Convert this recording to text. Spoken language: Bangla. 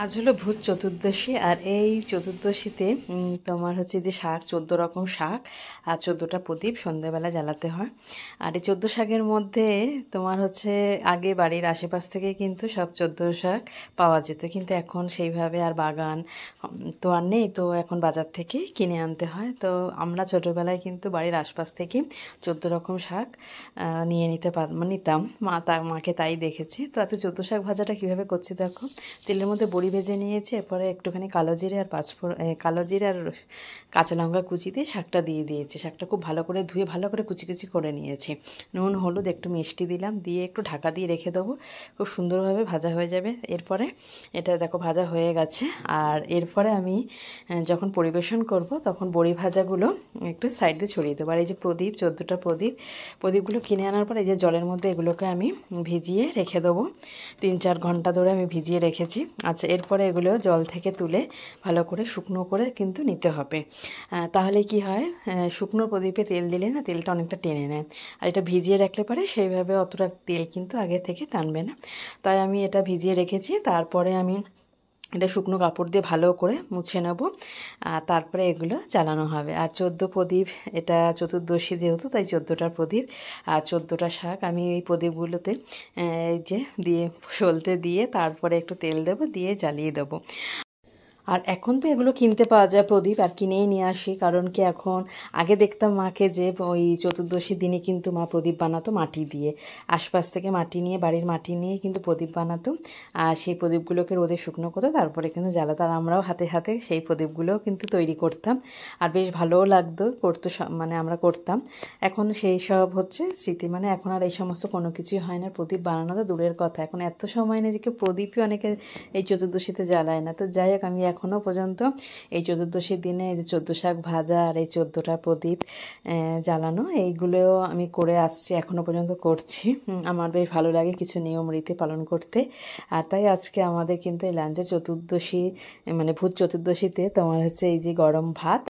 আজ হলো ভূত চতুর্দশী। আর এই চতুর্দশীতে তোমার হচ্ছে যে শাক, 14 রকম শাক আর 14টা প্রদীপ সন্ধ্যাবেলা জ্বালাতে হয়। আর এই 14 শাকের মধ্যে তোমার হচ্ছে আগে বাড়ির আশেপাশ থেকে কিন্তু সব 14 শাক পাওয়া যেত, কিন্তু এখন সেইভাবে আর বাগান তো আর নেই, তো এখন বাজার থেকে কিনে আনতে হয়। তো আমরা ছোটোবেলায় কিন্তু বাড়ির আশপাশ থেকে 14 রকম শাক নিয়ে নিতাম, মাকে তাই দেখেছি। তো আজকে 14 শাক ভাজাটা কীভাবে করছি দেখো। তেলের মধ্যে বড়ি ভেজে নিয়েছি, এরপরে একটুখানি কালো জিরে আর কালো জিরে আর কাঁচা লঙ্কা কুচি দিয়ে শাকটা দিয়ে দিয়েছি। শাকটা খুব ভালো করে ধুয়ে ভালো করে কুচি কুচি করে নিয়েছি। নুন, হলুদ, একটু মিষ্টি দিলাম, দিয়ে একটু ঢাকা দিয়ে রেখে দেবো, খুব সুন্দরভাবে ভাজা হয়ে যাবে। এরপরে এটা দেখো ভাজা হয়ে গেছে। আর এরপরে আমি যখন পরিবেশন করব তখন বড়ি ভাজাগুলো একটু সাইড দিয়ে ছড়িয়ে দেবো। আর এই যে 14টা প্রদীপগুলো কিনে আনার পর এই যে জলের মধ্যে এগুলোকে আমি ভিজিয়ে রেখে দেবো। 3-4 ঘন্টা ধরে আমি ভিজিয়ে রেখেছি। আচ্ছা, এরপরে এগুলো জল থেকে তুলে ভালো করে শুকনো করে কিন্তু নিতে হবে। তাহলে কি হয়, শুকনো প্রদীপে তেল দিলে না তেলটা অনেকটা টেনে নেয়। আর এটা ভিজিয়ে রাখলে পারে সেইভাবে অতটা তেল কিন্তু আগে থেকে টানবে না। তাই আমি এটা ভিজিয়ে রেখেছি। তারপরে আমি এটা শুকনো কাপড় দিয়ে ভালো করে মুছে নেব, আর তারপরে এগুলো জ্বালানো হবে। আর 14 প্রদীপ, এটা চতুর্দশী যেহেতু, তাই 14টা প্রদীপ আর 14টা শাক আমি এই প্রদীপগুলোতে এই যে দিয়ে সলতে দিয়ে তারপরে একটু তেল দেবো, দিয়ে জ্বালিয়ে দেবো। আর এখন তো এগুলো কিনতে পাওয়া যায় প্রদীপ, আর কিনেই নিয়ে আসি। কারণ কি, এখন আগে দেখতাম মাকে যে ওই চতুর্দশীর দিনে কিন্তু মা প্রদীপ বানাতো মাটি দিয়ে, আশপাশ থেকে মাটি নিয়ে, বাড়ির মাটি নিয়ে কিন্তু প্রদীপ বানাতো। আর সেই প্রদীপগুলোকে রোদে শুকনো করতো, তারপরে কিন্তু জ্বালাতো। আর আমরাও হাতে হাতে সেই প্রদীপগুলোও কিন্তু তৈরি করতাম, আর বেশ ভালোও লাগতো করতো, মানে আমরা করতাম। এখন সেই সব হচ্ছে স্মৃতি, মানে এখন আর এই সমস্ত কোনো কিছুই হয় না। প্রদীপ বানানো তো দূরের কথা, এখন এত সময় নেই যে কেউ প্রদীপই অনেকে এই চতুর্দশীতে জ্বালায় না। তো যাই হোক, আমি এখনও পর্যন্ত এই চতুর্দশীর দিনে এই যে 14 শাক ভাজা আর এই 14টা প্রদীপ জ্বালানো, এইগুলোও আমি করে আসছি, এখনও পর্যন্ত করছি। আমার বেশ ভালো লাগে কিছু নিয়ম রীতি পালন করতে। আর তাই আজকে আমাদের কিন্তু এই লাঞ্চে চতুর্দশী, মানে ভূত চতুর্দশীতে তোমার হচ্ছে এই যে গরম ভাত